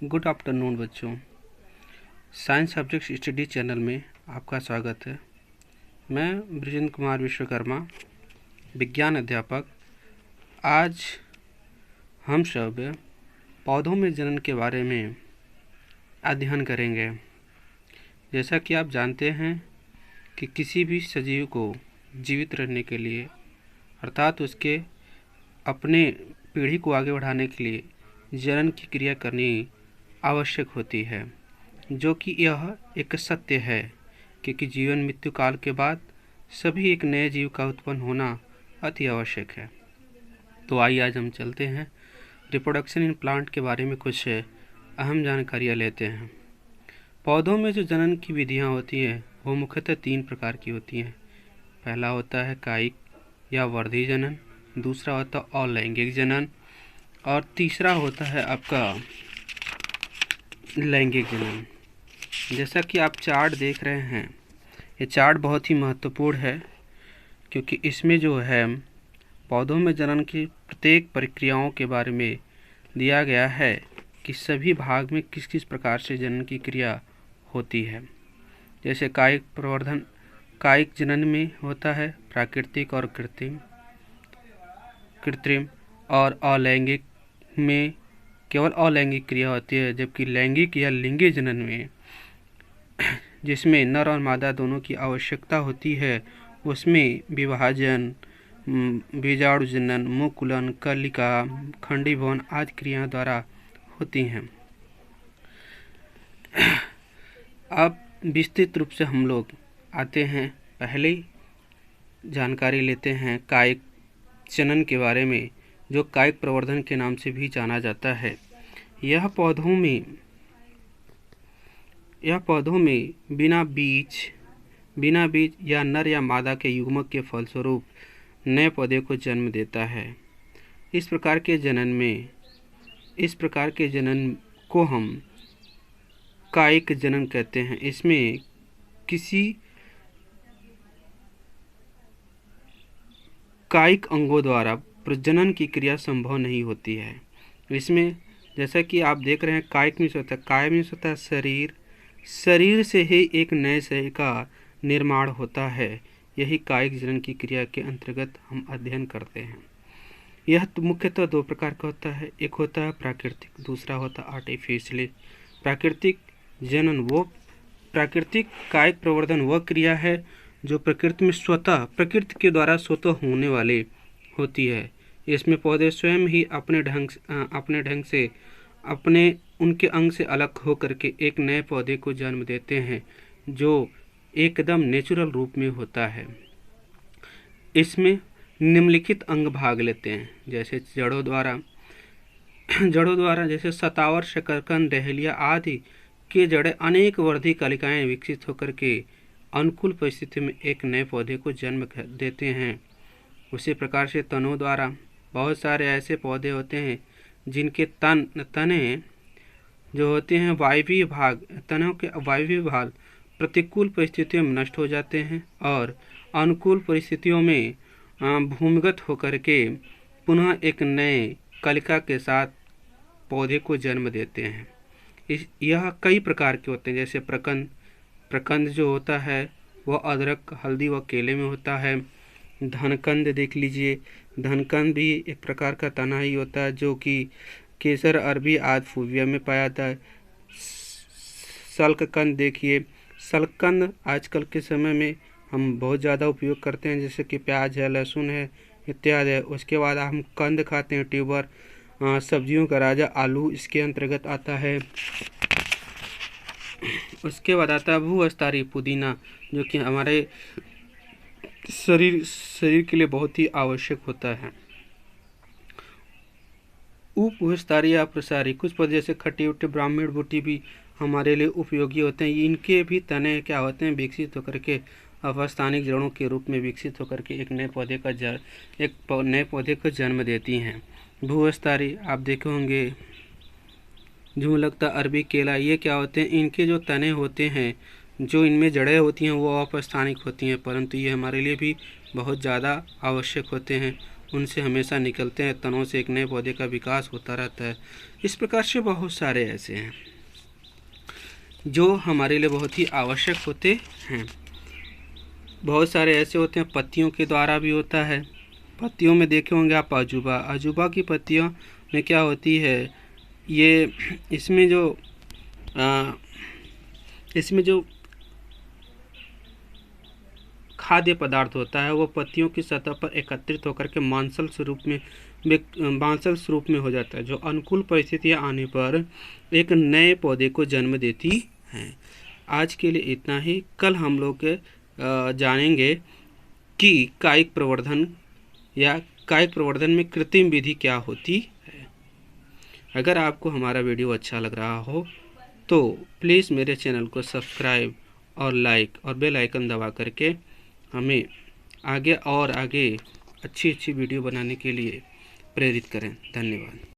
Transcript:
Good afternoon बच्चों। Science subject study channel में आपका स्वागत है। मैं बृजेंद्र कुमार विश्वकर्मा, विज्ञान अध्यापक। आज हम सब पौधों में जनन के बारे में अध्ययन करेंगे। जैसा कि आप जानते हैं कि किसी भी सजीव को जीवित रहने के लिए अर्थात उसके अपने पीढ़ी को आगे बढ़ाने के लिए जनन की क्रिया करनी आवश्यक होती है, जो कि यह एक सत्य है क्योंकि जीवन मृत्यु काल के बाद सभी एक नए जीव का उत्पन्न होना अति आवश्यक है। तो आइए आज हम चलते हैं रिप्रोडक्शन इन प्लांट के बारे में कुछ अहम जानकारियाँ लेते हैं। पौधों में जो जनन की विधियाँ होती हैं वो मुख्यतः 3 प्रकार की होती हैं। पहला होता है कायिक या वर्धी जनन, दूसरा होता है अलैंगिक जनन और तीसरा होता है आपका लैंगिक जनन। जैसा कि आप चार्ट देख रहे हैं, ये चार्ट बहुत ही महत्वपूर्ण है क्योंकि इसमें जो है पौधों में जनन की प्रत्येक प्रक्रियाओं के बारे में दिया गया है कि सभी भाग में किस किस प्रकार से जनन की क्रिया होती है। जैसे कायिक जनन में होता है प्राकृतिक और कृत्रिम और अलैंगिक में केवल अलैंगिक क्रिया होती है, जबकि लैंगिक या लिंगी जनन में जिसमें नर और मादा दोनों की आवश्यकता होती है उसमें विभाजन, बीजाणु जनन, मुकुलन, कलिका, खंडीभवन आदि क्रियाओं द्वारा होती हैं। अब विस्तृत रूप से हम लोग आते हैं, पहले जानकारी लेते हैं कायिक जनन के बारे में, जो कायिक प्रवर्धन के नाम से भी जाना जाता है। यह पौधों में बिना बीज या नर या मादा के युग्मक के फलस्वरूप नए पौधे को जन्म देता है। इस प्रकार के जनन को हम कायिक जनन कहते हैं। इसमें किसी कायिक अंगों द्वारा प्रजनन की क्रिया संभव नहीं होती है। इसमें जैसा कि आप देख रहे हैं कायिक में होता है, काय में होता है शरीर से ही एक नए शरीर का निर्माण होता है। यही कायिक जनन की क्रिया के अंतर्गत हम अध्ययन करते हैं। यह मुख्यतः 2 प्रकार का होता है, एक होता है प्राकृतिक, दूसरा होता है आर्टिफिशियल। प्राकृतिक कायिक प्रवर्धन वह क्रिया है जो प्रकृति के द्वारा स्वतः होने वाले होती है। इसमें पौधे स्वयं ही अपने ढंग से उनके अंग से अलग होकर के एक नए पौधे को जन्म देते हैं, जो एकदम नेचुरल रूप में होता है। इसमें निम्नलिखित अंग भाग लेते हैं, जैसे जड़ों द्वारा जैसे शतावर, शकरकंद, डहेलिया आदि के जड़ें अनेक वर्धी कलिकाएं विकसित होकर के अनुकूल परिस्थिति में एक नए पौधे को जन्म देते हैं। उसी प्रकार से तनों द्वारा बहुत सारे ऐसे पौधे होते हैं जिनके तने जो होते हैं तनों के वायवीय भाग प्रतिकूल परिस्थितियों में नष्ट हो जाते हैं और अनुकूल परिस्थितियों में भूमिगत होकर के पुनः एक नए कलिका के साथ पौधे को जन्म देते हैं। यह कई प्रकार के होते हैं, जैसे प्रकंद जो होता है वह अदरक, हल्दी व केले में होता है। धनकंद देख लीजिए, धनकंद भी एक प्रकार का तना ही होता है जो कि केसर, अरबी आदि फूविया में पाया जाता है। सल्ककंद देखिए, सल्ककंद आजकल के समय में हम बहुत ज़्यादा उपयोग करते हैं, जैसे कि प्याज है, लहसुन है इत्यादि है। उसके बाद हम कंद खाते हैं, ट्यूबर, सब्जियों का राजा आलू इसके अंतर्गत आता है। उसके बाद आता है भूस्तरीय पुदीना, जो कि हमारे शरीर के लिए बहुत ही आवश्यक होता है। उपभूस्तरीय या प्रसारी कुछ पौधे जैसे खट्टी उट्टी, ब्राह्मण बूटी भी हमारे लिए उपयोगी होते हैं। इनके भी तने क्या होते हैं, विकसित होकर के अवस्थानिक जड़ों के रूप में विकसित होकर के एक नए पौधे को जन्म देती हैं। भूस्तरीय आप देखे होंगे, जो लगता अरबी, केला, ये क्या होते हैं, इनके जो तने होते हैं, जो इनमें जड़ें होती हैं वो अपस्थानिक होती हैं, परंतु ये हमारे लिए भी बहुत ज़्यादा आवश्यक होते हैं। उनसे हमेशा निकलते हैं तनों से एक नए पौधे का विकास होता रहता है। इस प्रकार से बहुत सारे ऐसे हैं जो हमारे लिए बहुत ही आवश्यक होते हैं। बहुत सारे ऐसे होते हैं पत्तियों के द्वारा भी होता है। पत्तियों में देखे होंगे आप अजूबा, अजूबा की पत्तियों में क्या होती है, ये इसमें जो खाद्य पदार्थ होता है वो पत्तियों की सतह पर एकत्रित होकर के मांसल स्वरूप में हो जाता है, जो अनुकूल परिस्थितियां आने पर एक नए पौधे को जन्म देती हैं। आज के लिए इतना ही। कल हम लोग जानेंगे कि कायिक प्रवर्धन में कृत्रिम विधि क्या होती है। अगर आपको हमारा वीडियो अच्छा लग रहा हो तो प्लीज़ मेरे चैनल को सब्सक्राइब और लाइक और बेल आइकन दबा करके हमें आगे अच्छी वीडियो बनाने के लिए प्रेरित करें। धन्यवाद।